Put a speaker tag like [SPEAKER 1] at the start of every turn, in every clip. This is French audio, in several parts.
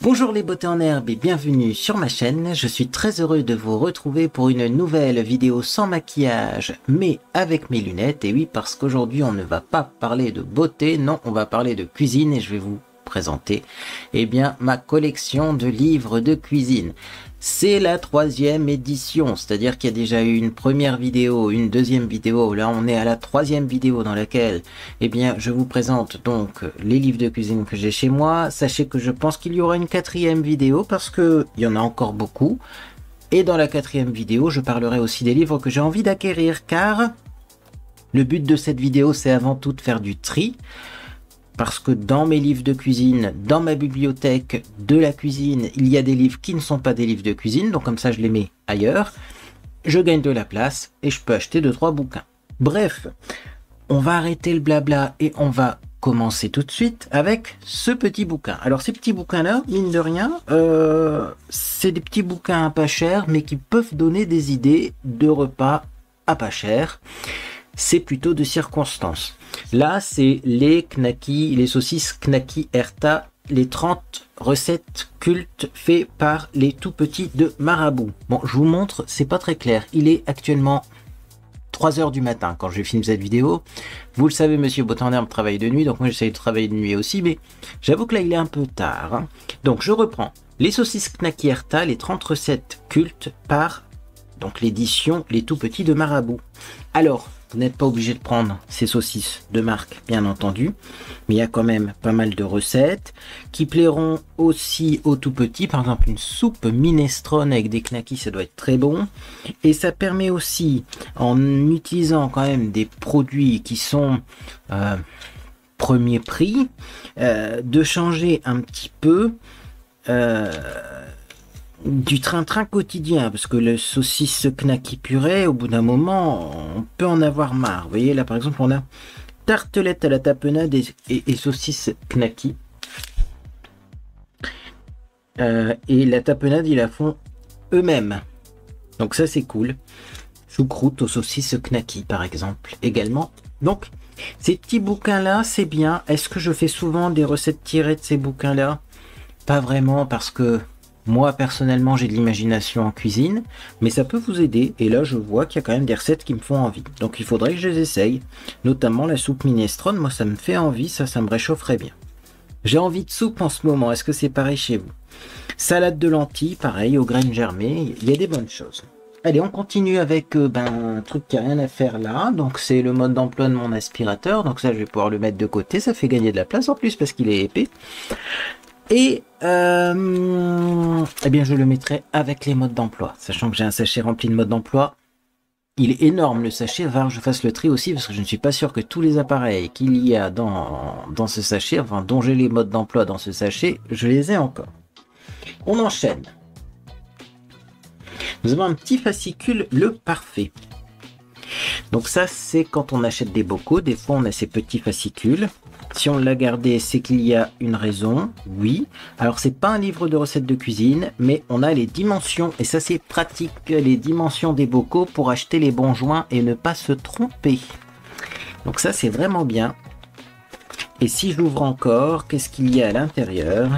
[SPEAKER 1] Bonjour les beautés en herbe et bienvenue sur ma chaîne. Je suis très heureux de vous retrouver pour une nouvelle vidéo sans maquillage mais avec mes lunettes. Et oui, parce qu'aujourd'hui on ne va pas parler de beauté, non, on va parler de cuisine et je vais vous présenter ma collection de livres de cuisine. C'est la 3e édition, c'est-à-dire qu'il y a déjà eu une première vidéo, une deuxième vidéo, là on est à la 3e vidéo dans laquelle je vous présente donc les livres de cuisine que j'ai chez moi. Sachez que je pense qu'il y aura une 4e vidéo parce que il y en a encore beaucoup. Et dans la 4e vidéo, je parlerai aussi des livres que j'ai envie d'acquérir car le but de cette vidéo c'est avant tout de faire du tri. Parce que dans mes livres de cuisine, dans ma bibliothèque de la cuisine, il y a des livres qui ne sont pas des livres de cuisine, donc comme ça je les mets ailleurs. Je gagne de la place et je peux acheter 2-3 bouquins. Bref, on va arrêter le blabla et on va commencer tout de suite avec ce petit bouquin. Alors ces petits bouquins-là, mine de rien, c'est des petits bouquins à pas cher, mais qui peuvent donner des idées de repas à pas cher. C'est plutôt de circonstances. Là, c'est les knackis, les saucisses Knacky Herta, les 30 recettes cultes faites par les tout petits de Marabout. Bon, je vous montre, c'est pas très clair. Il est actuellement 3 h du matin quand je filme cette vidéo. Vous le savez, monsieur Botanherbe travaille de nuit, donc moi j'essaie de travailler de nuit aussi, mais j'avoue que là il est un peu tard. Hein. Donc je reprends. Les saucisses Knacky Herta, les 30 recettes cultes par donc l'édition Les Tout Petits de Marabout. Alors, vous n'êtes pas obligé de prendre ces saucisses de marque, bien entendu, mais il y a quand même pas mal de recettes qui plairont aussi aux tout petits. Par exemple, une soupe minestrone avec des knackis, ça doit être très bon. Et ça permet aussi, en utilisant quand même des produits qui sont premier prix, de changer un petit peu du train-train quotidien, parce que le saucisse knacky purée, au bout d'un moment, on peut en avoir marre. Vous voyez, là par exemple, on a tartelette à la tapenade et saucisse knacky. Et la tapenade, ils la font eux-mêmes. Donc ça, c'est cool. Choucroute aux saucisses knacky, par exemple, également. Donc, ces petits bouquins-là, c'est bien. Est-ce que je fais souvent des recettes tirées de ces bouquins-là? Pas vraiment, parce que moi, personnellement, j'ai de l'imagination en cuisine, mais ça peut vous aider. Et là, je vois qu'il y a quand même des recettes qui me font envie. Donc, il faudrait que je les essaye. Notamment la soupe minestrone. Moi, ça me fait envie. Ça me réchaufferait bien. J'ai envie de soupe en ce moment. Est-ce que c'est pareil chez vous? Salade de lentilles, pareil, aux graines germées. Il y a des bonnes choses. Allez, on continue avec un truc qui n'a rien à faire là. Donc, c'est le mode d'emploi de mon aspirateur. Donc, ça, je vais pouvoir le mettre de côté. Ça fait gagner de la place en plus parce qu'il est épais. Et je le mettrai avec les modes d'emploi, sachant que j'ai un sachet rempli de modes d'emploi. Il est énorme le sachet, il va falloir que je fasse le tri aussi, parce que je ne suis pas sûr que tous les appareils qu'il y a dans ce sachet, enfin dont j'ai les modes d'emploi dans ce sachet, je les ai encore. On enchaîne. Nous avons un petit fascicule, le parfait. Donc ça, c'est quand on achète des bocaux, des fois on a ces petits fascicules. Si on l'a gardé, c'est qu'il y a une raison, oui. Alors, c'est pas un livre de recettes de cuisine, mais on a les dimensions, et ça c'est pratique, les dimensions des bocaux pour acheter les bons joints et ne pas se tromper. Donc ça, c'est vraiment bien. Et si j'ouvre encore, qu'est-ce qu'il y a à l'intérieur?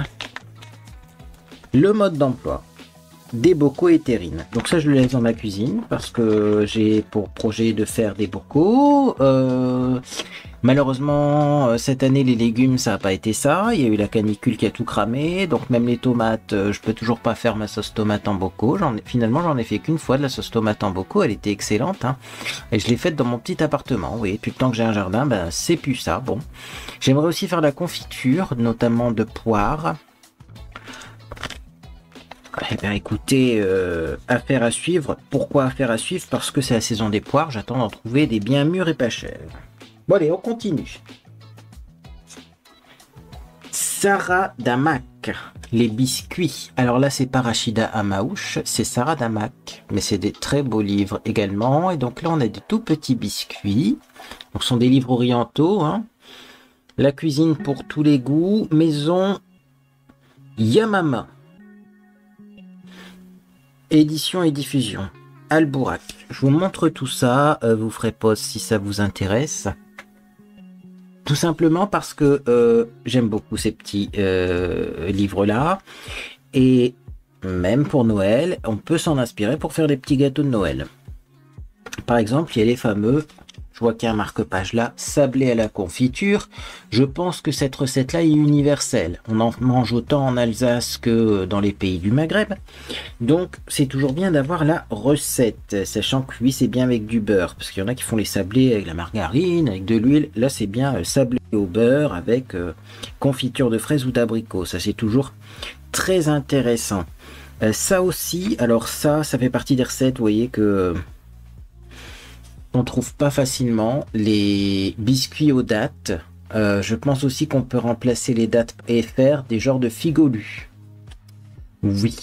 [SPEAKER 1] Le mode d'emploi des bocaux et terrines. Donc ça, je le laisse dans ma cuisine parce que j'ai pour projet de faire des bocaux. Malheureusement, cette année, les légumes, ça n'a pas été ça. Il y a eu la canicule qui a tout cramé. Donc même les tomates, je peux toujours pas faire ma sauce tomate en bocaux. Finalement, j'en ai fait qu'une fois de la sauce tomate en bocaux. Elle était excellente. Hein. Et je l'ai faite dans mon petit appartement. Oui, depuis le temps que j'ai un jardin, c'est plus ça. Bon, j'aimerais aussi faire la confiture, notamment de poires. Écoutez, affaire à suivre. Pourquoi affaire à suivre? Parce que c'est la saison des poires. J'attends d'en trouver des bien mûrs et pas chers. Bon allez, on continue. Sarah Damac, les biscuits. Alors là, c'est pas Rachida Amaouche, c'est Sarah Damac. Mais c'est des très beaux livres également. Et donc là, on a des tout petits biscuits. Donc ce sont des livres orientaux. Hein. La cuisine pour tous les goûts. Maison Yamama. Édition et diffusion. Albourak. Je vous montre tout ça. Vous ferez pause si ça vous intéresse. Tout simplement parce que j'aime beaucoup ces petits livres-là. Et même pour Noël, on peut s'en inspirer pour faire des petits gâteaux de Noël. Par exemple, il y a les fameux, je vois qu'il y a un marque-page là, sablé à la confiture. Je pense que cette recette-là est universelle. On en mange autant en Alsace que dans les pays du Maghreb. Donc, c'est toujours bien d'avoir la recette, sachant que oui, c'est bien avec du beurre, parce qu'il y en a qui font les sablés avec la margarine, avec de l'huile. Là, c'est bien sablé au beurre avec confiture de fraises ou d'abricots. Ça, c'est toujours très intéressant. Ça aussi, alors ça fait partie des recettes, vous voyez que on trouve pas facilement les biscuits aux dattes. Je pense aussi qu'on peut remplacer les dattes et faire des genres de figolus. Oui.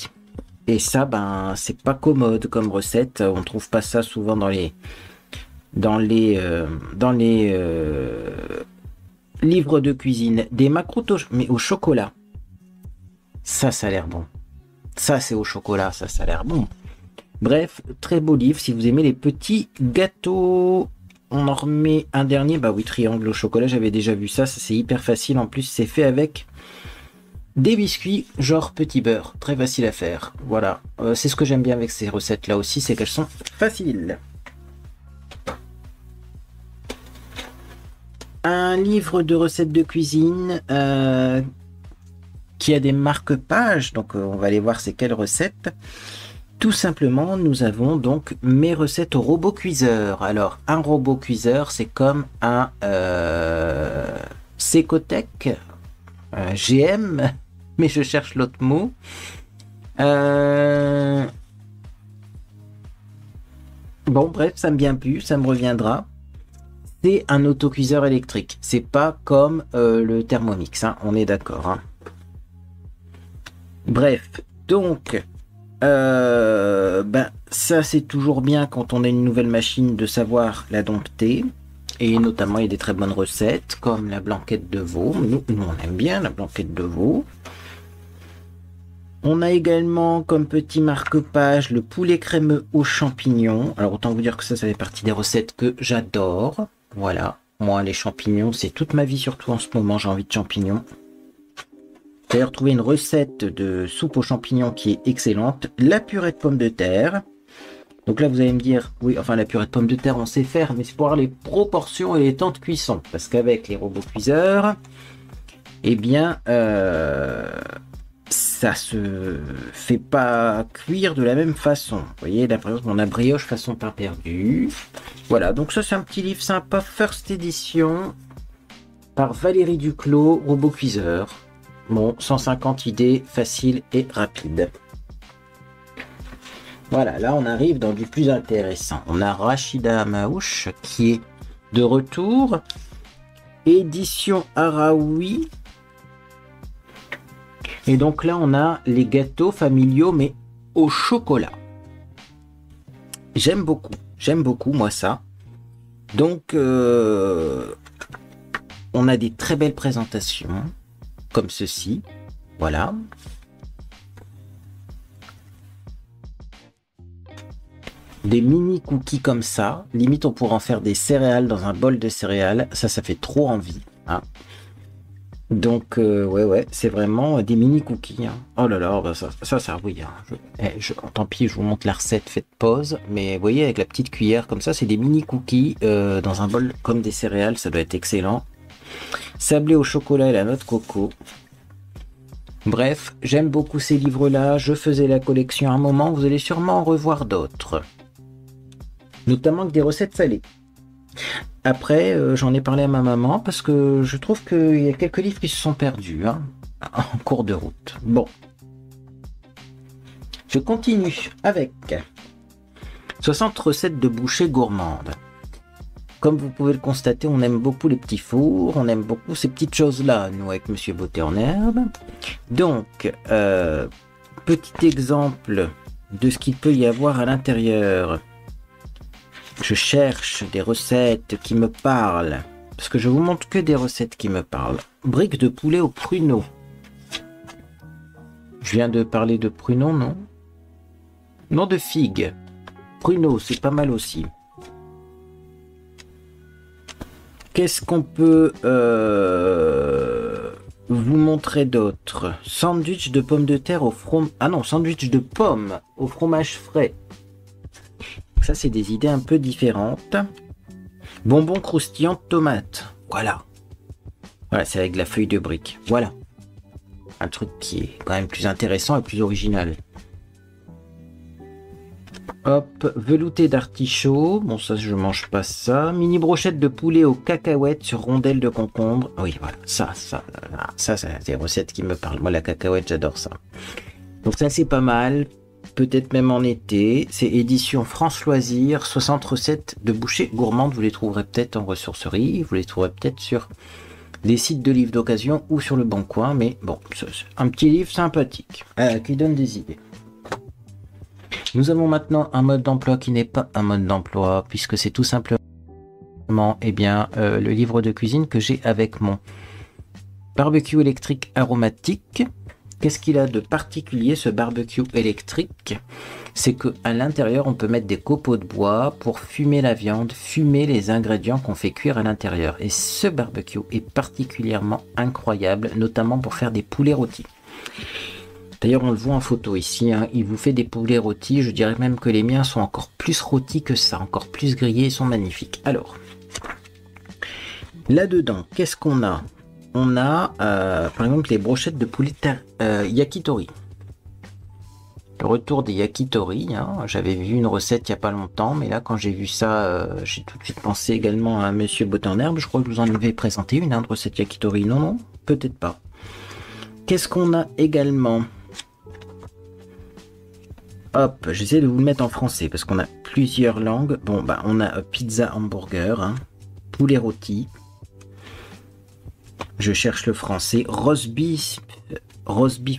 [SPEAKER 1] Et ça, ben, c'est pas commode comme recette. On trouve pas ça souvent dans les livres de cuisine. Des macroutes mais au chocolat. Ça a l'air bon. Ça, c'est au chocolat. Ça a l'air bon. Bref, très beau livre. Si vous aimez les petits gâteaux, on en remet un dernier. Bah oui, triangle au chocolat, j'avais déjà vu ça. Ça, c'est hyper facile. En plus, c'est fait avec des biscuits, genre petit beurre. Très facile à faire. Voilà. C'est ce que j'aime bien avec ces recettes-là aussi, c'est qu'elles sont faciles. Un livre de recettes de cuisine qui a des marque-pages. Donc, on va aller voir c'est quelles recettes. Tout simplement, nous avons donc mes recettes au robot cuiseur. Alors, un robot cuiseur, c'est comme un Secotech, GM, mais je cherche l'autre mot. Bon, bref, ça me vient plus, ça me reviendra. C'est un autocuiseur électrique. C'est pas comme le Thermomix, hein, on est d'accord. Hein. Bref, donc... ben, ça c'est toujours bien quand on a une nouvelle machine de savoir la dompter, et notamment il y a des très bonnes recettes comme la blanquette de veau. Nous on aime bien la blanquette de veau. On a également comme petit marque-page le poulet crémeux aux champignons. Alors autant vous dire que ça fait partie des recettes que j'adore. Voilà, moi les champignons c'est toute ma vie, surtout en ce moment j'ai envie de champignons. D'ailleurs, trouvé une recette de soupe aux champignons qui est excellente. La purée de pommes de terre. Donc là, vous allez me dire, oui, enfin la purée de pommes de terre, on sait faire, mais c'est pour avoir les proportions et les temps de cuisson. Parce qu'avec les robots cuiseurs, eh bien, ça se fait pas cuire de la même façon. Vous voyez, là, par exemple, on a brioche façon pain perdu. Voilà, donc ça, c'est un petit livre sympa, First Edition, par Valérie Duclos, robot cuiseur. Bon, 150 idées faciles et rapides. Voilà, là on arrive dans du plus intéressant. On a Rachida Maouche qui est de retour. Édition Araoui. Et donc là on a les gâteaux familiaux mais au chocolat. J'aime beaucoup moi ça. Donc on a des très belles présentations. Comme ceci, voilà. Des mini cookies comme ça, limite on pourrait en faire des céréales dans un bol de céréales, ça fait trop envie. Hein. Donc ouais, c'est vraiment des mini cookies. Hein. Oh là là, bah ça oui. Hein. Tant pis, je vous montre la recette, faites pause, mais vous voyez avec la petite cuillère comme ça, c'est des mini cookies dans un bol comme des céréales, ça doit être excellent. Sablé au chocolat et la noix de coco. Bref, j'aime beaucoup ces livres-là. Je faisais la collection à un moment. Vous allez sûrement en revoir d'autres. Notamment que des recettes salées. Après, j'en ai parlé à ma maman parce que je trouve qu'il y a quelques livres qui se sont perdus hein, en cours de route. Bon. Je continue avec 60 recettes de bouchées gourmandes. Comme vous pouvez le constater, on aime beaucoup les petits fours, on aime beaucoup ces petites choses-là, nous, avec Monsieur Beauté en herbe. Donc, petit exemple de ce qu'il peut y avoir à l'intérieur. Je cherche des recettes qui me parlent, parce que je vous montre que des recettes qui me parlent. Briques de poulet au pruneau. Je viens de parler de pruneau, non? Non, de figue. Pruneau, c'est pas mal aussi. Qu'est-ce qu'on peut vous montrer d'autre? Sandwich de pommes de terre au fromage... Ah non, sandwich de pommes au fromage frais. Ça, c'est des idées un peu différentes. Bonbons croustillants de tomates. Voilà. Voilà, c'est avec de la feuille de brique. Voilà. Un truc qui est quand même plus intéressant et plus original. Hop, velouté d'artichaut. Bon, ça, je mange pas ça. Mini brochette de poulet aux cacahuètes sur rondelles de concombre. Oui, voilà. Ça, c'est des recettes qui me parlent. Moi, la cacahuète, j'adore ça. Donc ça, c'est pas mal. Peut-être même en été. C'est édition France Loisirs. 60 recettes de bouchées gourmandes. Vous les trouverez peut-être en ressourcerie. Vous les trouverez peut-être sur des sites de livres d'occasion ou sur le Bon Coin. Mais bon, c'est un petit livre sympathique qui donne des idées. Nous avons maintenant un mode d'emploi qui n'est pas un mode d'emploi, puisque c'est tout simplement le livre de cuisine que j'ai avec mon barbecue électrique aromatique. Qu'est-ce qu'il a de particulier, ce barbecue électrique? C'est qu'à l'intérieur, on peut mettre des copeaux de bois pour fumer la viande, fumer les ingrédients qu'on fait cuire à l'intérieur. Et ce barbecue est particulièrement incroyable, notamment pour faire des poulets rôtis. D'ailleurs, on le voit en photo ici, hein, il vous fait des poulets rôtis. Je dirais même que les miens sont encore plus rôtis que ça, encore plus grillés, ils sont magnifiques. Alors, là-dedans, qu'est-ce qu'on a? On a, par exemple, les brochettes de poulet yakitori. Le retour des yakitori, hein. J'avais vu une recette il n'y a pas longtemps, mais là, quand j'ai vu ça, j'ai tout de suite pensé également à Monsieur Beauté en Herbe. Je crois que je vous en avais présenté une, hein, de recette yakitori. Non, non, peut-être pas. Qu'est-ce qu'on a également? Hop, j'essaie de vous le mettre en français parce qu'on a plusieurs langues. Bon, bah, on a pizza hamburger, hein, poulet rôti. Je cherche le français. Roast beef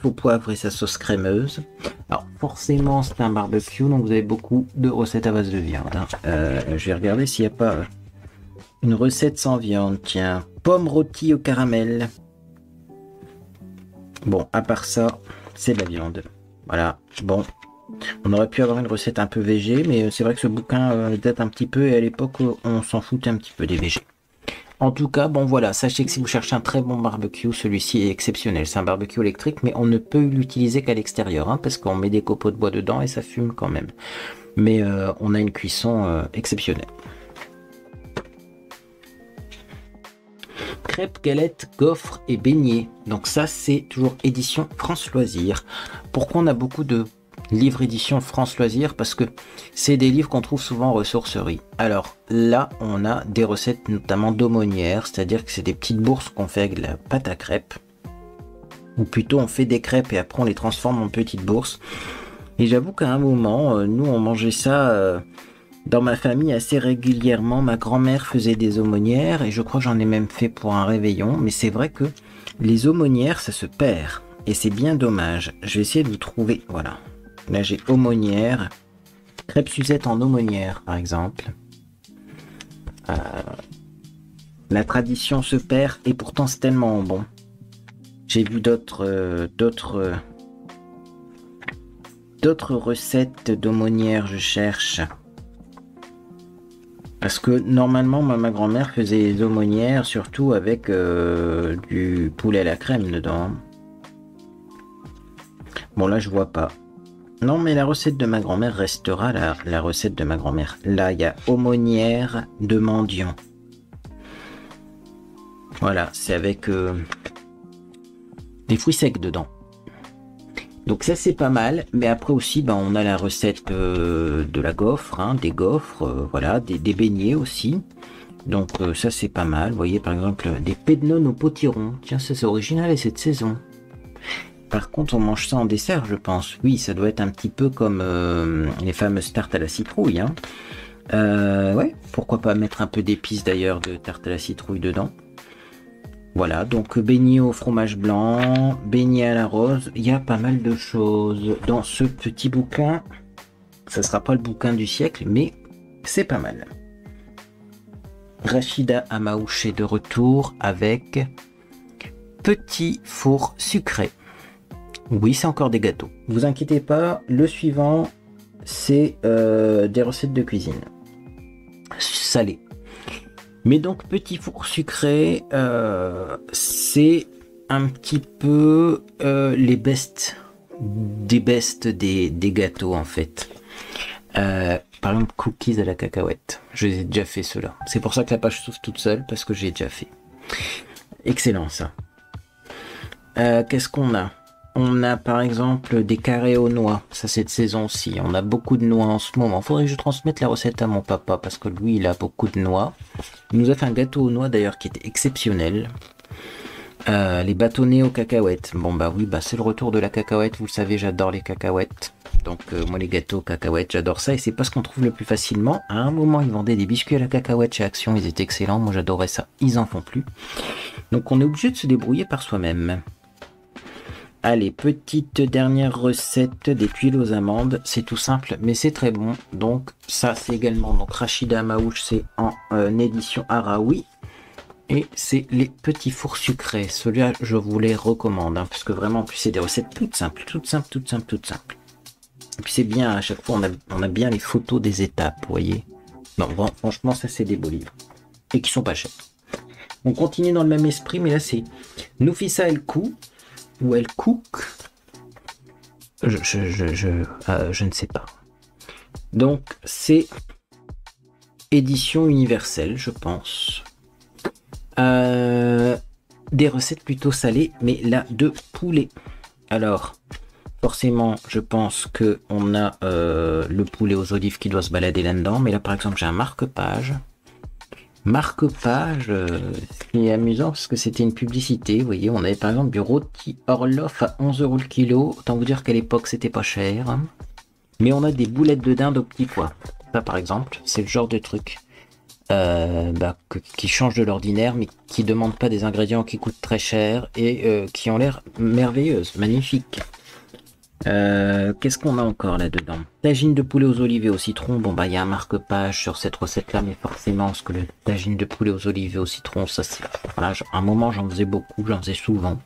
[SPEAKER 1] au poivre et sa sauce crémeuse. Alors, forcément, c'est un barbecue, donc vous avez beaucoup de recettes à base de viande. Hein. Je vais regarder s'il n'y a pas une recette sans viande. Tiens, pommes rôties au caramel. Bon, à part ça, c'est de la viande. Voilà, bon. On aurait pu avoir une recette un peu végé, mais c'est vrai que ce bouquin date un petit peu et à l'époque on s'en foutait un petit peu des végés. En tout cas, bon voilà, sachez que si vous cherchez un très bon barbecue, celui-ci est exceptionnel. C'est un barbecue électrique, mais on ne peut l'utiliser qu'à l'extérieur, hein, parce qu'on met des copeaux de bois dedans et ça fume quand même. Mais on a une cuisson exceptionnelle. Crêpes, galettes, gaufres et beignets. Donc ça, c'est toujours édition France Loisirs. Pourquoi on a beaucoup de livres édition France Loisirs? Parce que c'est des livres qu'on trouve souvent en ressourcerie. Alors là, on a des recettes notamment d'aumônières, c'est-à-dire que c'est des petites bourses qu'on fait avec de la pâte à crêpes. Ou plutôt, on fait des crêpes et après on les transforme en petites bourses. Et j'avoue qu'à un moment, nous, on mangeait ça... dans ma famille assez régulièrement. Ma grand-mère faisait des aumônières et je crois que j'en ai même fait pour un réveillon. Mais c'est vrai que les aumônières, ça se perd et c'est bien dommage. Je vais essayer de vous trouver. Voilà. Là, j'ai aumônière. Crêpes Suzette en aumônière, par exemple. La tradition se perd et pourtant c'est tellement bon. J'ai vu d'autres recettes d'aumônières, je cherche. Parce que normalement, ma grand-mère faisait les aumônières, surtout avec du poulet à la crème dedans. Bon, là, je vois pas. Non, mais la recette de ma grand-mère restera la recette de ma grand-mère. Là, il y a aumônière de mendiant. Voilà, c'est avec des fruits secs dedans. Donc ça c'est pas mal, mais après aussi on a la recette de la gaufre, hein, des gaufres, voilà, des beignets aussi. Donc ça c'est pas mal, vous voyez par exemple des pednones au potiron, tiens ça c'est original et c'est de saison. Par contre on mange ça en dessert je pense, oui ça doit être un petit peu comme les fameuses tartes à la citrouille. Hein. Ouais, pourquoi pas mettre un peu d'épices d'ailleurs de tarte à la citrouille dedans. Voilà, donc beignet au fromage blanc, beignet à la rose, il y a pas mal de choses dans ce petit bouquin. Ça sera pas le bouquin du siècle, mais c'est pas mal. Rachida Amaouche est de retour avec petit four sucré. Oui, c'est encore des gâteaux. Vous inquiétez pas, le suivant, c'est des recettes de cuisine. Salées. Mais donc, petit four sucré, c'est un petit peu les bestes des gâteaux, en fait. Par exemple, cookies à la cacahuète. Je les ai déjà fait, ceux-là. C'est pour ça que la page s'ouvre toute seule, parce que j'ai déjà fait. Excellent, ça. Qu'est-ce qu'on a? On a par exemple des carrés aux noix. Ça, c'est de saison aussi. On a beaucoup de noix en ce moment. Faudrait que je transmette la recette à mon papa parce que lui, il a beaucoup de noix. Il nous a fait un gâteau aux noix d'ailleurs qui était exceptionnel. Les bâtonnets aux cacahuètes. Bon, bah oui, bah c'est le retour de la cacahuète. Vous le savez, j'adore les cacahuètes. Donc, moi, les gâteaux aux cacahuètes, j'adore ça. Et c'est pas ce qu'on trouve le plus facilement. À un moment, ils vendaient des biscuits à la cacahuète chez Action. Ils étaient excellents. Moi, j'adorais ça. Ils en font plus. Donc, on est obligé de se débrouiller par soi-même. Allez, petite dernière recette des tuiles aux amandes. C'est tout simple, mais c'est très bon. Donc, ça, c'est également donc Rachida Maouche, c'est en édition Araoui. Et c'est les petits fours sucrés. Celui-là, je vous les recommande, hein, parce que vraiment, en plus, c'est des recettes toutes simples, toutes simples, toutes simples, toutes simples. Et puis, c'est bien, à chaque fois, on a bien les photos des étapes, vous voyez. Non, bon, franchement, ça, c'est des beaux livres. Et qui sont pas chers. On continue dans le même esprit, mais là, c'est Noufissa El Kou. Ou elle cook, je ne sais pas. Donc c'est édition universelle, je pense. Des recettes plutôt salées, mais là de poulet. Alors forcément, je pense que on a le poulet aux olives qui doit se balader là-dedans. Mais là, par exemple, j'ai un marque-page. Marque-page, ce qui est amusant parce que c'était une publicité. Vous voyez, on avait par exemple du rôti Orloff à 11 € le kilo. Autant vous dire qu'à l'époque, c'était pas cher. Hein. Mais on a des boulettes de dinde au petit pois. Ça, par exemple, c'est le genre de truc qui change de l'ordinaire, mais qui ne demande pas des ingrédients qui coûtent très cher et qui ont l'air merveilleuses, magnifiques. Qu'est-ce qu'on a encore là-dedans? Tagine de poulet aux olives et au citron. Bon, bah, il y a un marque-page sur cette recette-là, mais forcément, parce que le tagine de poulet aux olives et au citron, ça, c'est... Voilà, à un moment, j'en faisais beaucoup, j'en faisais souvent.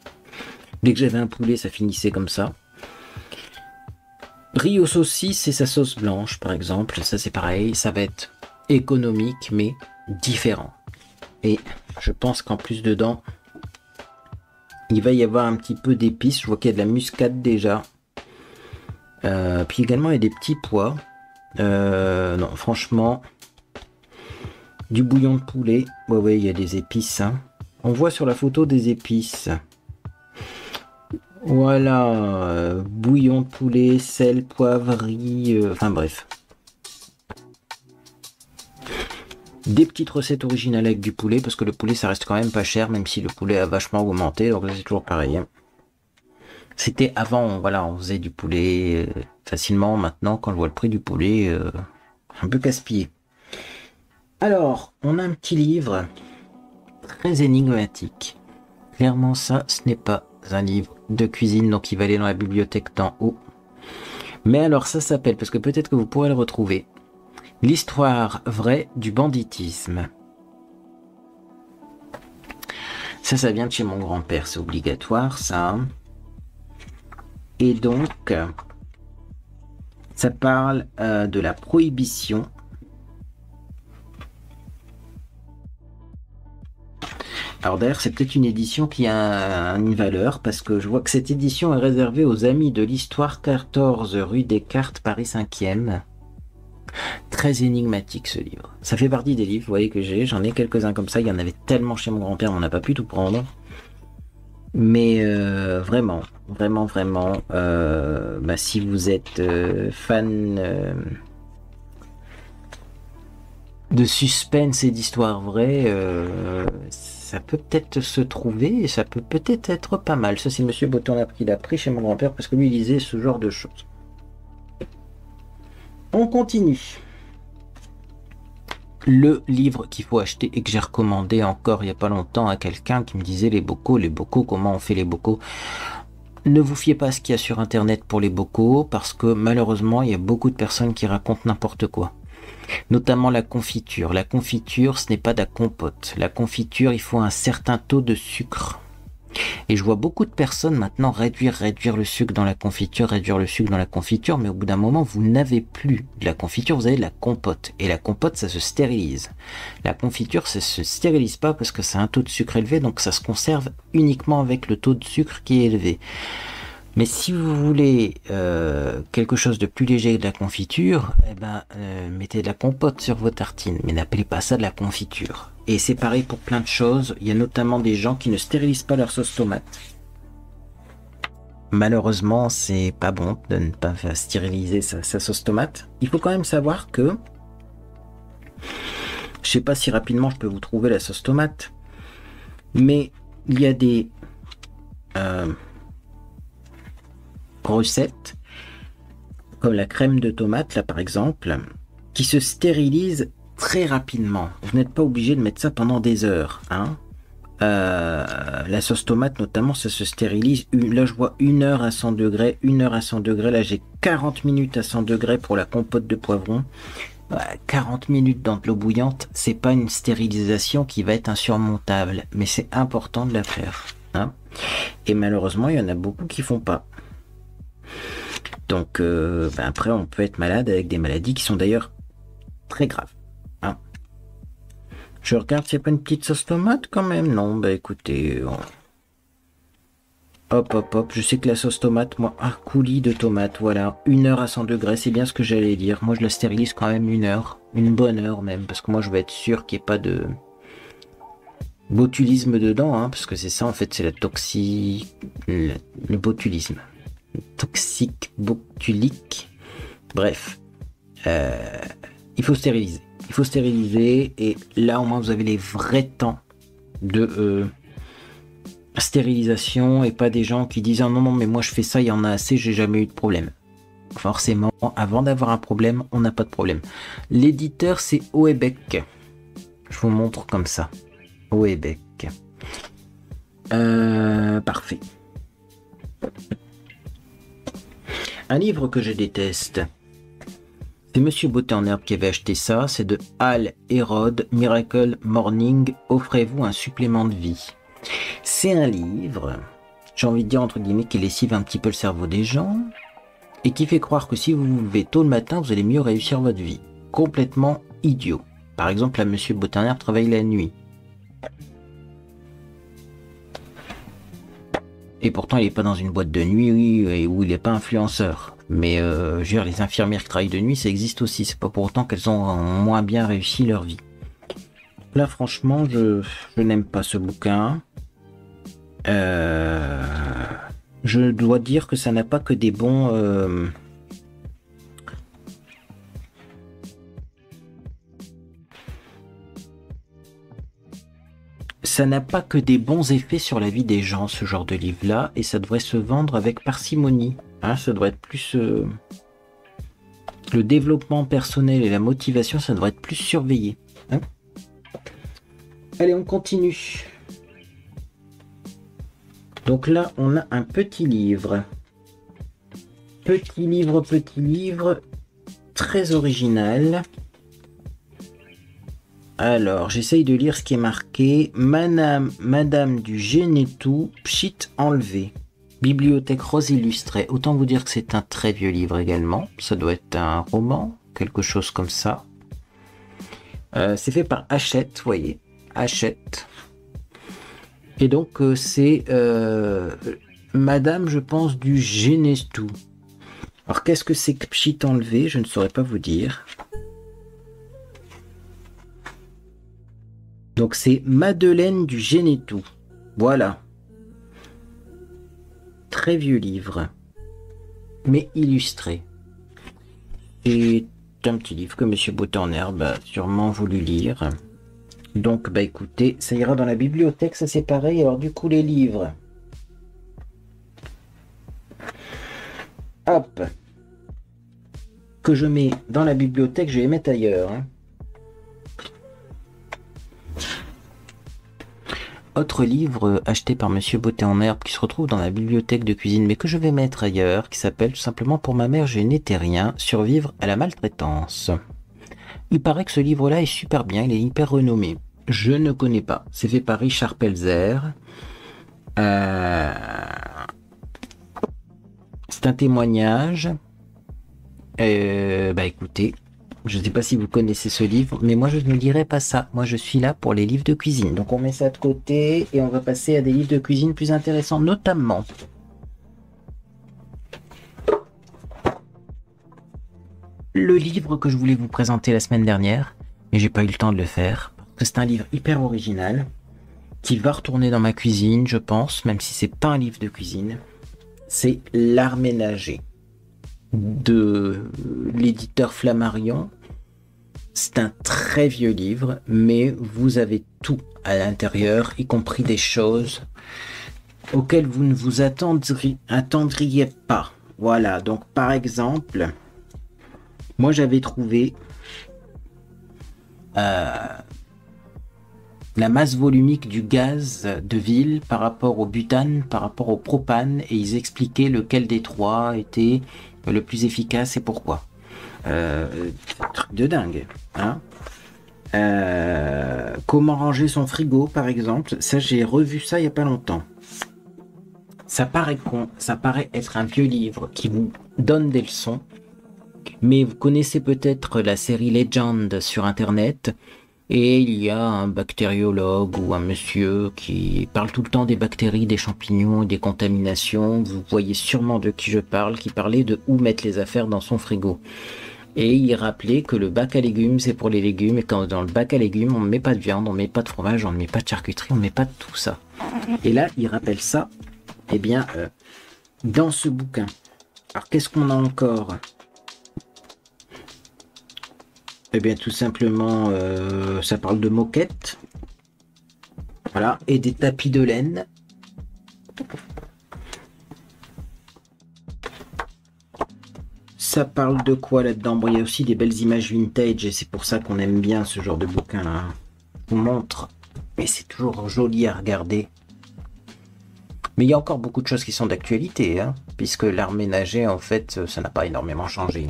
[SPEAKER 1] Dès que j'avais un poulet, ça finissait comme ça. Riz aux saucisses et sa sauce blanche, par exemple. Ça, c'est pareil. Ça va être économique, mais différent. Et je pense qu'en plus, dedans, il va y avoir un petit peu d'épices. Je vois qu'il y a de la muscade déjà. Puis également il y a des petits pois. Non, franchement, du bouillon de poulet. Ouais, il y a des épices. Hein. On voit sur la photo des épices. Voilà, bouillon de poulet, sel, poivre, riz. Enfin bref. Des petites recettes originales avec du poulet, parce que le poulet ça reste quand même pas cher, même si le poulet a vachement augmenté. Donc c'est toujours pareil. Hein. C'était avant, voilà, on faisait du poulet facilement. Maintenant, quand je vois le prix du poulet, un peu casse-pied. Alors, on a un petit livre très énigmatique. Clairement, ça, ce n'est pas un livre de cuisine, donc il va aller dans la bibliothèque d'en haut. Mais alors, ça s'appelle, parce que peut-être que vous pourrez le retrouver, L'histoire vraie du banditisme. Ça vient de chez mon grand-père, c'est obligatoire, ça. Et donc, ça parle de la prohibition. Alors d'ailleurs, c'est peut-être une édition qui a une valeur, parce que je vois que cette édition est réservée aux amis de l'histoire, 14 rue Descartes, Paris 5e. Très énigmatique ce livre. Ça fait partie des livres, vous voyez, que j'en ai quelques-uns comme ça. Il y en avait tellement chez mon grand-père, on n'a pas pu tout prendre. Mais vraiment, si vous êtes fan de suspense et d'histoire vraie, ça peut peut-être se trouver et ça peut peut-être être pas mal. Ça, c'est Monsieur Botton qui l'a pris chez mon grand-père parce que lui, il lisait ce genre de choses. On continue. Le livre qu'il faut acheter et que j'ai recommandé encore il n'y a pas longtemps à quelqu'un qui me disait les bocaux, comment on fait les bocaux. Ne vous fiez pas à ce qu'il y a sur internet pour les bocaux parce que malheureusement il y a beaucoup de personnes qui racontent n'importe quoi. Notamment la confiture. La confiture, ce n'est pas de la compote. La confiture, il faut un certain taux de sucre. Et je vois beaucoup de personnes maintenant réduire le sucre dans la confiture, mais au bout d'un moment, vous n'avez plus de la confiture, vous avez de la compote. Et la compote, ça se stérilise. La confiture, ça se stérilise pas parce que ça a un taux de sucre élevé, donc ça se conserve uniquement avec le taux de sucre qui est élevé. Mais si vous voulez quelque chose de plus léger que de la confiture, mettez de la compote sur vos tartines, mais n'appelez pas ça de la confiture. Et c'est pareil pour plein de choses. Il y a notamment des gens qui ne stérilisent pas leur sauce tomate. Malheureusement, c'est pas bon de ne pas stériliser sa sauce tomate. Il faut quand même savoir que, je sais pas si rapidement je peux vous trouver la sauce tomate, mais il y a des recettes comme la crème de tomate là par exemple qui se stérilise très rapidement. Vous n'êtes pas obligé de mettre ça pendant des heures, hein. La sauce tomate notamment, ça se stérilise. Là je vois 1 heure à 100 degrés, 1 heure à 100 degrés. Là j'ai 40 minutes à 100 degrés pour la compote de poivron. 40 minutes dans de l'eau bouillante, c'est pas une stérilisation qui va être insurmontable, mais c'est important de la faire, hein. Et malheureusement il y en a beaucoup qui font pas. Donc après on peut être malade avec des maladies qui sont d'ailleurs très graves, hein. Je regarde s'il n'y a pas une petite sauce tomate quand même. Non, bah écoutez, hop, je sais que la sauce tomate, moi, un coulis de tomate, voilà, 1 heure à 100 degrés, c'est bien ce que j'allais dire. Moi je la stérilise quand même 1 heure, une bonne heure même, parce que moi je veux être sûr qu'il n'y ait pas de botulisme dedans, hein, parce que c'est ça en fait, c'est le botulisme. Toxique, botulique, bref, il faut stériliser. Il faut stériliser et là au moins vous avez les vrais temps de stérilisation et pas des gens qui disent ah, non mais moi je fais ça, il y en a assez, j'ai jamais eu de problème. Forcément, avant d'avoir un problème, on n'a pas de problème. L'éditeur c'est Oebec. Je vous montre comme ça. Oebec. Parfait. Un livre que je déteste. C'est Monsieur Beauté en herbe qui avait acheté ça. C'est de Hal Herod, Miracle Morning. Offrez-vous un supplément de vie. C'est un livre, j'ai envie de dire entre guillemets, qui lessive un petit peu le cerveau des gens et qui fait croire que si vous vous levez tôt le matin, vous allez mieux réussir votre vie. Complètement idiot. Par exemple, là, Monsieur Beauté en herbe travaille la nuit. Et pourtant, il n'est pas dans une boîte de nuit où il n'est pas influenceur. Mais je veux dire, les infirmières qui travaillent de nuit, ça existe aussi. C'est pas pour autant qu'elles ont moins bien réussi leur vie. Là, franchement, je n'aime pas ce bouquin. Je dois dire que ça n'a pas que des bons... Ça n'a pas que des bons effets sur la vie des gens, ce genre de livre-là, et ça devrait se vendre avec parcimonie. Hein, ça devrait être plus... Le développement personnel et la motivation, ça devrait être plus surveillé. Hein. Allez, on continue. Donc là, on a un petit livre. Petit livre, très original. Alors, j'essaye de lire ce qui est marqué. Madame du Génétou, pchit enlevé. Bibliothèque rose illustrée. Autant vous dire que c'est un très vieux livre également. Ça doit être un roman, quelque chose comme ça. C'est fait par Hachette, vous voyez. Hachette. Et donc, c'est Madame, je pense, du Génétou. Alors, qu'est-ce que c'est que pchit enlevé? Je ne saurais pas vous dire. Donc c'est Madeleine du Génétou. Voilà. Très vieux livre. Mais illustré. Et un petit livre que Monsieur Beauté en herbe a sûrement voulu lire. Donc bah écoutez, ça ira dans la bibliothèque, ça c'est pareil. Alors du coup les livres. Hop. Que je mets dans la bibliothèque, je vais les mettre ailleurs. Hein. Autre livre acheté par Monsieur Beauté en herbe qui se retrouve dans la bibliothèque de cuisine mais que je vais mettre ailleurs, qui s'appelle tout simplement Pour ma mère je n'étais rien, survivre à la maltraitance. Il paraît que ce livre-là est super bien, il est hyper renommé. Je ne connais pas. C'est fait par Richard Pelzer. Euh, c'est un témoignage. Bah écoutez, je ne sais pas si vous connaissez ce livre, mais moi je ne lirai pas ça. Moi je suis là pour les livres de cuisine. Donc on met ça de côté et on va passer à des livres de cuisine plus intéressants, notamment le livre que je voulais vous présenter la semaine dernière, mais j'ai pas eu le temps de le faire, parce que c'est un livre hyper original, qui va retourner dans ma cuisine, je pense, même si c'est pas un livre de cuisine. C'est L'Art ménager de l'éditeur Flammarion. C'est un très vieux livre, mais vous avez tout à l'intérieur, y compris des choses auxquelles vous ne vous attendriez pas. Voilà, donc par exemple, moi j'avais trouvé la masse volumique du gaz de ville par rapport au butane, par rapport au propane, et ils expliquaient lequel des trois était le plus efficace et pourquoi. Truc de dingue, hein. Comment ranger son frigo, par exemple. Ça, j'ai revu ça il n'y a pas longtemps. Ça paraît con, ça paraît être un vieux livre qui vous donne des leçons, mais vous connaissez peut-être la série Legend sur Internet, et il y a un bactériologue ou un monsieur qui parle tout le temps des bactéries, des champignons, des contaminations. Vous voyez sûrement de qui je parle, qui parlait de où mettre les affaires dans son frigo. Et il rappelait que le bac à légumes, c'est pour les légumes, et quand dans le bac à légumes, on ne met pas de viande, on ne met pas de fromage, on ne met pas de charcuterie, on ne met pas de tout ça. Et là, il rappelle ça, eh bien, dans ce bouquin. Alors, qu'est-ce qu'on a encore ? Eh bien, tout simplement, ça parle de moquettes. Voilà, et des tapis de laine. Ça parle de quoi là-dedans? Bon, il y a aussi des belles images vintage, et c'est pour ça qu'on aime bien ce genre de bouquin-là. On montre, et c'est toujours joli à regarder. Mais il y a encore beaucoup de choses qui sont d'actualité, hein, puisque l'art ménager, en fait, ça n'a pas énormément changé.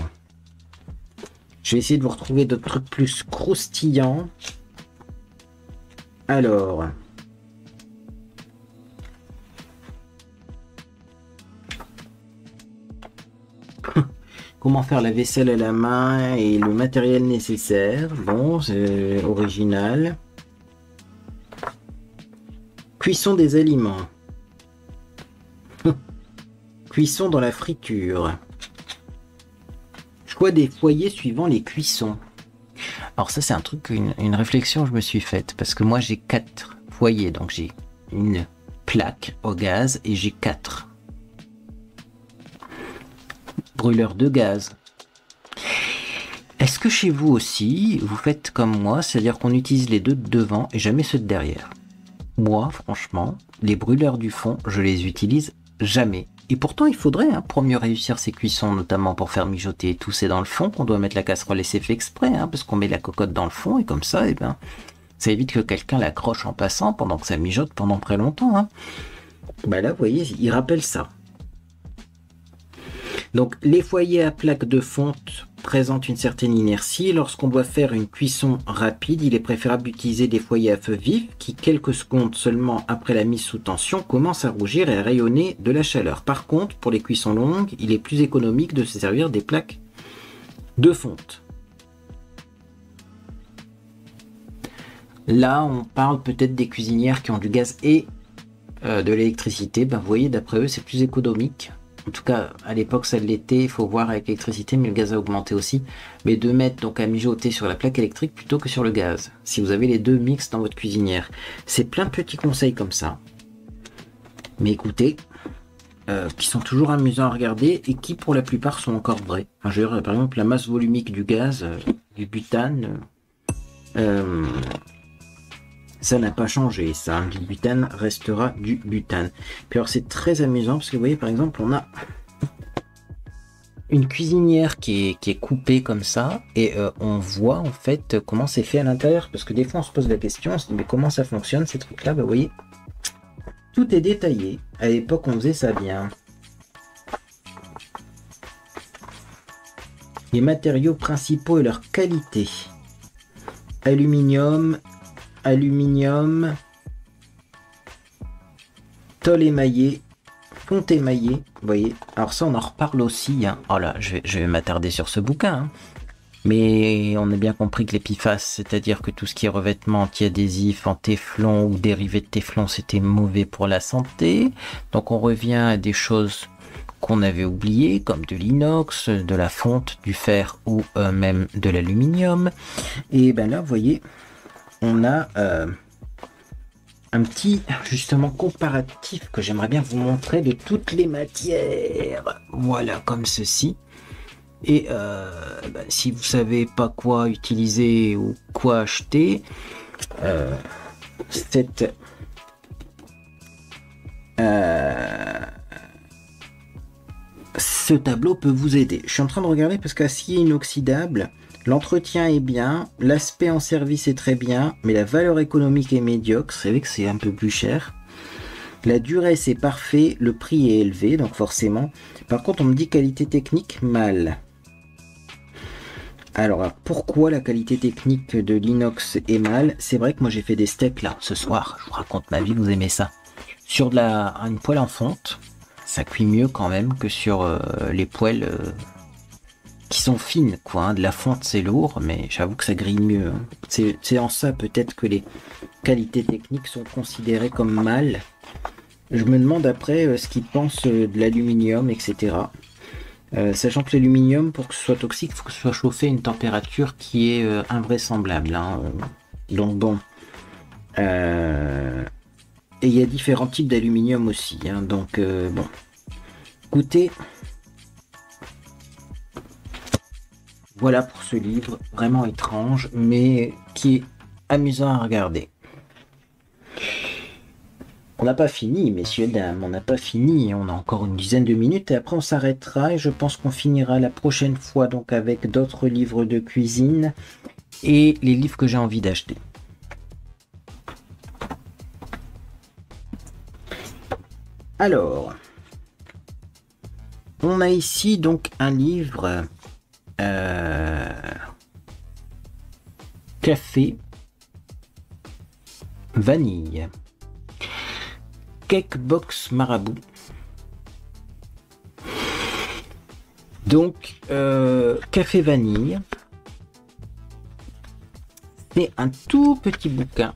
[SPEAKER 1] Je vais essayer de vous retrouver d'autres trucs plus croustillants. Alors. Comment faire la vaisselle à la main et le matériel nécessaire. Bon, c'est original. Cuisson des aliments. Cuisson dans la friture. Choix des foyers suivant les cuissons. Alors ça c'est un truc, une réflexion que je me suis faite, parce que moi j'ai 4 foyers, donc j'ai une plaque au gaz et j'ai 4 brûleurs de gaz. Est-ce que chez vous aussi vous faites comme moi, c'est-à-dire qu'on utilise les deux de devant et jamais ceux de derrière? Moi franchement, les brûleurs du fond, je les utilise jamais. Et pourtant, il faudrait, hein, pour mieux réussir ces cuissons, notamment pour faire mijoter et tout, c'est dans le fond qu'on doit mettre la casserole, et c'est fait exprès, hein, parce qu'on met la cocotte dans le fond, et comme ça, eh ben, ça évite que quelqu'un l'accroche en passant pendant que ça mijote pendant très longtemps. Hein. Bah là, vous voyez, il rappelle ça. Donc, les foyers à plaque de fonte présentent une certaine inertie. Lorsqu'on doit faire une cuisson rapide, il est préférable d'utiliser des foyers à feu vif qui, quelques secondes seulement après la mise sous tension, commencent à rougir et à rayonner de la chaleur. Par contre, pour les cuissons longues, il est plus économique de se servir des plaques de fonte. Là, on parle peut-être des cuisinières qui ont du gaz et de l'électricité. Ben, vous voyez, d'après eux, c'est plus économique. En tout cas, à l'époque, ça l'était, il faut voir avec l'électricité, mais le gaz a augmenté aussi. Mais de mettre donc à mijoter sur la plaque électrique plutôt que sur le gaz, si vous avez les deux mix dans votre cuisinière. C'est plein de petits conseils comme ça. Mais écoutez, qui sont toujours amusants à regarder et qui pour la plupart sont encore vrais. Enfin, je veux dire, par exemple, la masse volumique du gaz, du butane, ça n'a pas changé, ça. Hein. Du butane restera du butane. Puis alors c'est très amusant parce que vous voyez par exemple on a une cuisinière qui est coupée comme ça et on voit en fait comment c'est fait à l'intérieur, parce que des fois on se pose la question, on se dit mais comment ça fonctionne ces trucs là. Bah, vous voyez, tout est détaillé. À l'époque on faisait ça bien. Les matériaux principaux et leur qualité. Aluminium, tôle émaillée, fonte émaillée, vous voyez. Alors ça, on en reparle aussi. Hein. Oh là, je vais m'attarder sur ce bouquin. Hein. Mais on a bien compris que l'épiphaste, c'est-à-dire que tout ce qui est revêtement anti-adhésif, en téflon ou dérivé de téflon, c'était mauvais pour la santé. Donc on revient à des choses qu'on avait oubliées, comme de l'inox, de la fonte, du fer ou même de l'aluminium. Et ben là, vous voyez, on a un petit, justement, comparatif que j'aimerais bien vous montrer de toutes les matières. Voilà, comme ceci. Et si vous savez pas quoi utiliser ou quoi acheter, ce tableau peut vous aider. Je suis en train de regarder parce qu'acier inoxydable, l'entretien est bien, l'aspect en service est très bien, mais la valeur économique est médiocre. Vous savez que c'est un peu plus cher. La durée c'est parfait, le prix est élevé, donc forcément. Par contre, on me dit qualité technique mal. Alors, pourquoi la qualité technique de l'inox est mal? C'est vrai que moi j'ai fait des steaks là, ce soir, je vous raconte ma vie, vous aimez ça. Sur une poêle en fonte, ça cuit mieux quand même que sur les poêles qui sont fines, quoi. Hein. De la fonte c'est lourd, mais j'avoue que ça grille mieux. Hein. C'est en ça peut-être que les qualités techniques sont considérées comme mal. Je me demande après ce qu'ils pensent de l'aluminium, etc. Sachant que l'aluminium, pour que ce soit toxique, il faut que ce soit chauffé à une température qui est invraisemblable. Hein. Donc bon. Et il y a différents types d'aluminium aussi. Hein. Donc bon. Écoutez. Voilà pour ce livre, vraiment étrange, mais qui est amusant à regarder. On n'a pas fini, messieurs, dames, on n'a pas fini, on a encore une dizaine de minutes et après on s'arrêtera et je pense qu'on finira la prochaine fois donc avec d'autres livres de cuisine et les livres que j'ai envie d'acheter. Alors, on a ici donc un livre café vanille. Cake Box Marabout. Donc, café vanille. C'est un tout petit bouquin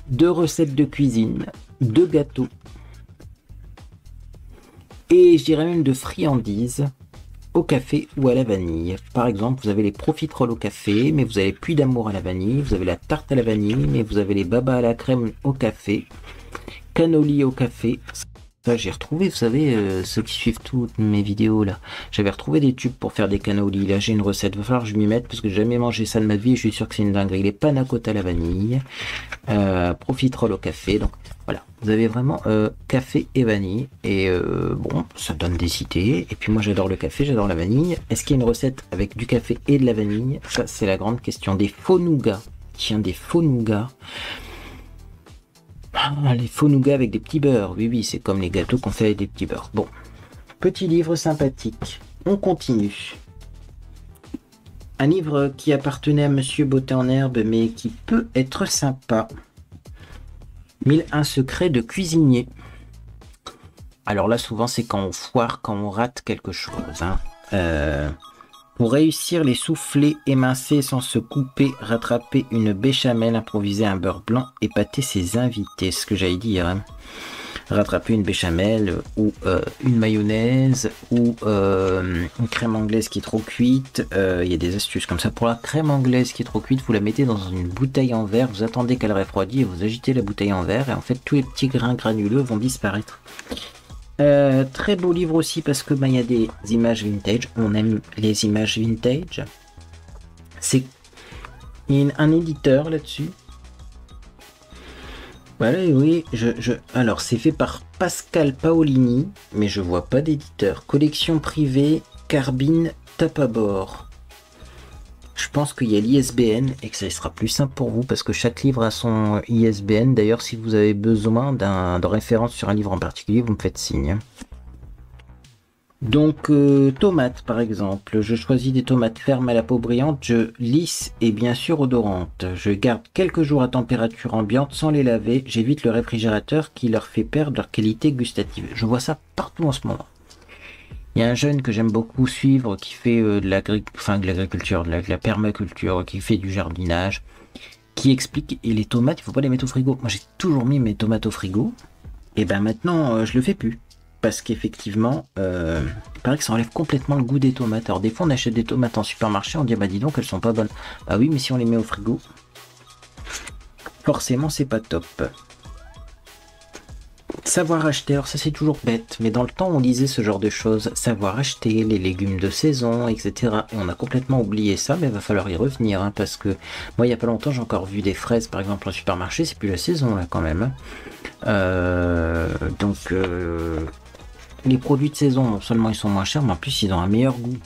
[SPEAKER 1] de recettes de cuisine, de gâteaux et je dirais même de friandises au café ou à la vanille. Par exemple, vous avez les profiteroles au café, mais vous avez plus d'amour à la vanille. Vous avez la tarte à la vanille, mais vous avez les babas à la crème au café. Cannoli au café. Ça, j'ai retrouvé, vous savez, ceux qui suivent toutes mes vidéos là. J'avais retrouvé des tubes pour faire des cannolis. Là, j'ai une recette. Il va falloir que je m'y mette parce que j'ai jamais mangé ça de ma vie et je suis sûr que c'est une dinguerie. Les panna cotta à la vanille. Profiterole au café. Donc voilà, vous avez vraiment café et vanille. Et bon, ça donne des idées. Et puis moi, j'adore le café, j'adore la vanille. Est-ce qu'il y a une recette avec du café et de la vanille? Ça, c'est la grande question. Des faux nougats. Tiens, des faux nougats. Ah, les faux nougats avec des petits beurres. Oui, oui, c'est comme les gâteaux qu'on fait avec des petits beurres. Bon, petit livre sympathique. On continue. Un livre qui appartenait à Monsieur Beauté en herbe, mais qui peut être sympa. 1001 secrets de cuisinier. Alors là, souvent, c'est quand on foire, quand on rate quelque chose. Hein. Pour réussir les soufflets émincés sans se couper, rattraper une béchamel, improviser un beurre blanc, épater ses invités. Ce que j'allais dire. Hein. Rattraper une béchamel ou une mayonnaise ou une crème anglaise qui est trop cuite. Il y a des astuces comme ça. Pour la crème anglaise qui est trop cuite, vous la mettez dans une bouteille en verre, vous attendez qu'elle refroidisse et vous agitez la bouteille en verre et en fait tous les petits grains granuleux vont disparaître. Très beau livre aussi parce que il y a des images vintage. On aime les images vintage. C'est un éditeur là-dessus. Voilà, oui, alors c'est fait par Pascal Paolini, mais je vois pas d'éditeur. Collection privée, Carbine, tape à bord. Je pense qu'il y a l'ISBN et que ça sera plus simple pour vous parce que chaque livre a son ISBN. D'ailleurs, si vous avez besoin de référence sur un livre en particulier, vous me faites signe. Donc, tomates par exemple, je choisis des tomates fermes à la peau brillante, lisses et bien sûr odorantes. Je garde quelques jours à température ambiante sans les laver, j'évite le réfrigérateur qui leur fait perdre leur qualité gustative. Je vois ça partout en ce moment. Il y a un jeune que j'aime beaucoup suivre qui fait de l'agriculture, de la permaculture, qui fait du jardinage, qui explique, et les tomates, il faut pas les mettre au frigo. Moi j'ai toujours mis mes tomates au frigo, et ben maintenant je le fais plus. Parce qu'effectivement, il paraît que ça enlève complètement le goût des tomates. Alors des fois on achète des tomates en supermarché, on dit bah dis donc elles sont pas bonnes. Bah oui, mais si on les met au frigo, forcément c'est pas top. Savoir acheter, alors ça c'est toujours bête, mais dans le temps on lisait ce genre de choses, savoir acheter les légumes de saison, etc. Et on a complètement oublié ça, mais il va falloir y revenir, hein, parce que moi il y a pas longtemps j'ai encore vu des fraises par exemple en supermarché, c'est plus la saison là quand même. Donc les produits de saison, non seulement ils sont moins chers, mais en plus ils ont un meilleur goût.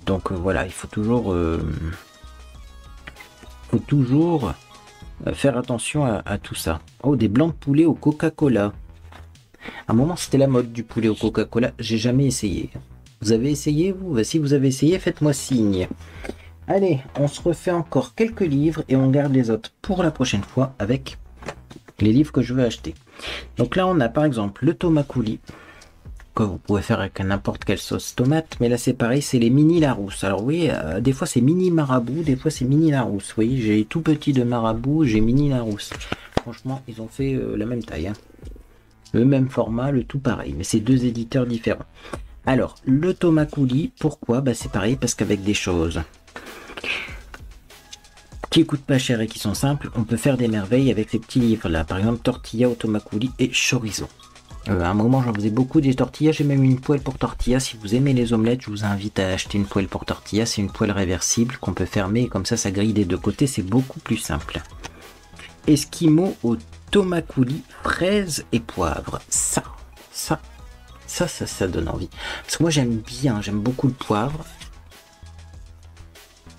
[SPEAKER 1] Donc voilà, il faut toujours faire attention à tout ça. Oh, des blancs de poulet au Coca-Cola. À un moment, c'était la mode du poulet au Coca-Cola. J'ai jamais essayé. Vous avez essayé, vous? Si vous avez essayé, faites-moi signe. Allez, on se refait encore quelques livres et on garde les autres pour la prochaine fois avec les livres que je veux acheter. Donc là, on a par exemple le Tomacouli, que vous pouvez faire avec n'importe quelle sauce tomate, mais là c'est pareil, c'est les mini Larousse. Alors oui, des fois c'est mini marabout, des fois c'est mini Larousse. Vous voyez, j'ai tout petit de marabout, j'ai mini Larousse. Franchement, ils ont fait la même taille, hein. Le même format, le tout pareil, mais c'est deux éditeurs différents. Alors, le Tomacouli, pourquoi? Bah c'est pareil, parce qu'avec des choses qui coûtent pas cher et qui sont simples, on peut faire des merveilles avec ces petits livres là. Par exemple, tortilla au Tomacouli et chorizo. À un moment, j'en faisais beaucoup des tortillas. J'ai même une poêle pour tortillas. Si vous aimez les omelettes, je vous invite à acheter une poêle pour tortillas. C'est une poêle réversible qu'on peut fermer et comme ça grille des deux côtés. C'est beaucoup plus simple. Esquimau au Tomacouli, fraises et poivre. Ça donne envie. Parce que moi, j'aime beaucoup le poivre.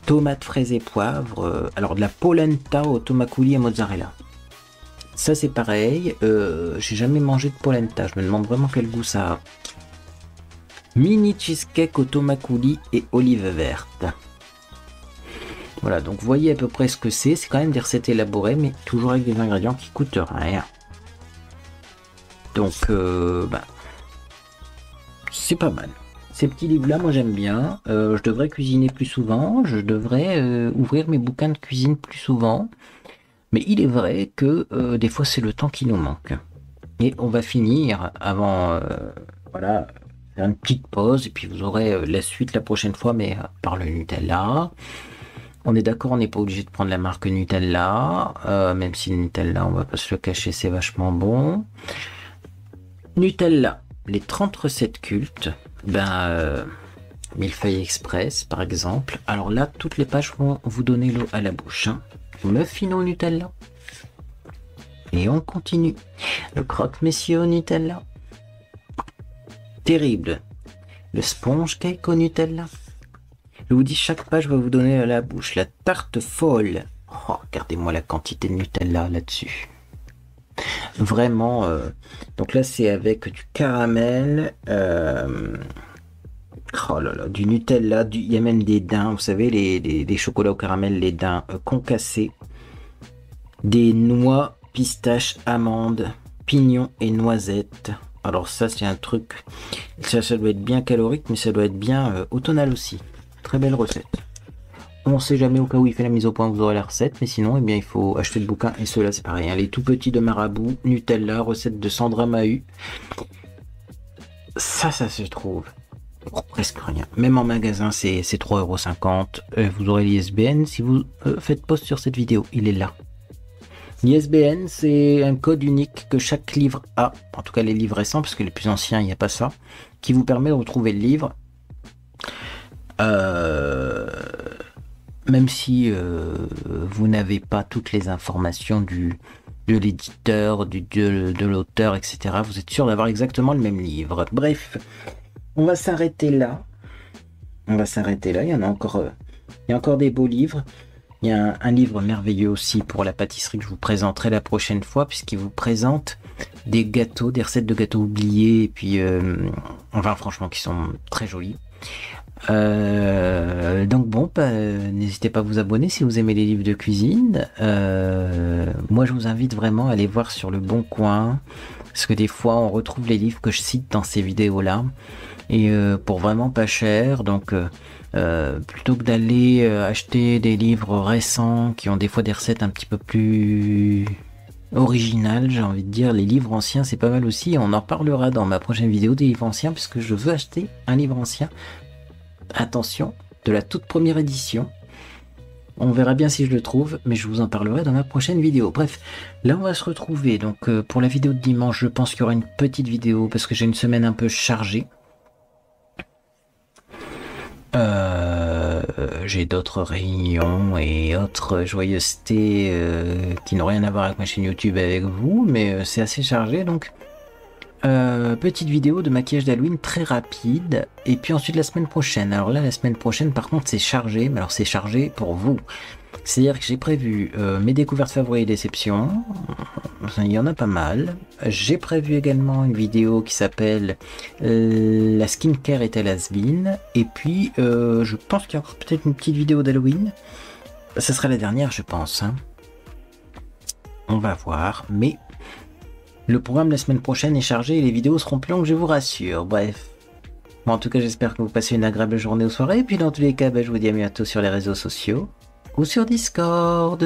[SPEAKER 1] Tomates, fraises et poivre. Alors, de la polenta au Tomacouli et mozzarella. Ça c'est pareil, j'ai jamais mangé de polenta, je me demande vraiment quel goût ça a. Mini cheesecake au Tomacouli et olive verte. Voilà, donc vous voyez à peu près ce que c'est quand même des recettes élaborées, mais toujours avec des ingrédients qui coûtent rien. Donc, c'est pas mal. Ces petits livres-là, moi j'aime bien. Je devrais cuisiner plus souvent, je devrais ouvrir mes bouquins de cuisine plus souvent. Mais il est vrai que des fois c'est le temps qui nous manque. Et on va finir avant, voilà, faire une petite pause et puis vous aurez la suite la prochaine fois, mais par le Nutella. On est d'accord, on n'est pas obligé de prendre la marque Nutella, même si le Nutella, on va pas se le cacher, c'est vachement bon. Nutella, les 30 recettes cultes, Millefeuille Express par exemple. Alors là, toutes les pages vont vous donner l'eau à la bouche, hein. Muffin au Nutella. Et on continue. Le croque-monsieur au Nutella. Terrible. Le sponge cake au Nutella. Je vous dis, chaque page va vous donner à la bouche. La tarte folle. Oh, regardez-moi la quantité de Nutella là-dessus. Vraiment. Donc là, c'est avec du caramel. Oh là là, du Nutella, il y a même des daims, vous savez, les chocolats au caramel, les daims concassés, des noix, pistaches, amandes, pignons et noisettes. Alors ça, c'est un truc, ça doit être bien calorique, mais ça doit être bien automnal aussi. Très belle recette. On ne sait jamais au cas où il fait la mise au point, vous aurez la recette, mais sinon, eh bien, il faut acheter le bouquin, et ceux-là, c'est pareil, hein, les tout petits de Marabout, Nutella, recette de Sandra Mahut. Ça se trouve. Pour presque rien. Même en magasin, c'est 3,50 €. Vous aurez l'ISBN si vous faites post sur cette vidéo. Il est là. L'ISBN, c'est un code unique que chaque livre a. En tout cas, les livres récents, parce que les plus anciens, il n'y a pas ça. Qui vous permet de retrouver le livre. Même si vous n'avez pas toutes les informations de l'éditeur, de l'auteur, etc. Vous êtes sûr d'avoir exactement le même livre. Bref. On va s'arrêter là. Il y a encore des beaux livres. Il y a un livre merveilleux aussi pour la pâtisserie que je vous présenterai la prochaine fois, puisqu'il vous présente des gâteaux, des recettes de gâteaux oubliés, et puis, enfin franchement, qui sont très jolis. Donc bon, n'hésitez pas à vous abonner si vous aimez les livres de cuisine. Moi, je vous invite vraiment à aller voir sur Le Bon Coin, parce que des fois, on retrouve les livres que je cite dans ces vidéos-là, et pour vraiment pas cher. Donc, plutôt que d'aller acheter des livres récents qui ont des fois des recettes un petit peu plus originales, j'ai envie de dire, les livres anciens, c'est pas mal aussi. On en reparlera dans ma prochaine vidéo des livres anciens, puisque je veux acheter un livre ancien. Attention, de la toute première édition. On verra bien si je le trouve, mais je vous en parlerai dans ma prochaine vidéo. Bref, là on va se retrouver. Donc pour la vidéo de dimanche, je pense qu'il y aura une petite vidéo parce que j'ai une semaine un peu chargée. J'ai d'autres réunions et autres joyeusetés qui n'ont rien à voir avec ma chaîne YouTube et avec vous, mais c'est assez chargé donc. Petite vidéo de maquillage d'Halloween très rapide, et puis ensuite la semaine prochaine. Alors là, la semaine prochaine, par contre, c'est chargé, mais alors c'est chargé pour vous. C'est-à-dire que j'ai prévu mes découvertes favorites et déceptions, il y en a pas mal. J'ai prévu également une vidéo qui s'appelle La skincare est-elle has-been, et puis je pense qu'il y aura peut-être une petite vidéo d'Halloween. Ce sera la dernière, je pense. Hein. On va voir, mais... Le programme la semaine prochaine est chargé et les vidéos seront plus longues, je vous rassure. Bref. Bon, en tout cas, j'espère que vous passez une agréable journée ou soirée. Et puis dans tous les cas, je vous dis à bientôt sur les réseaux sociaux ou sur Discord.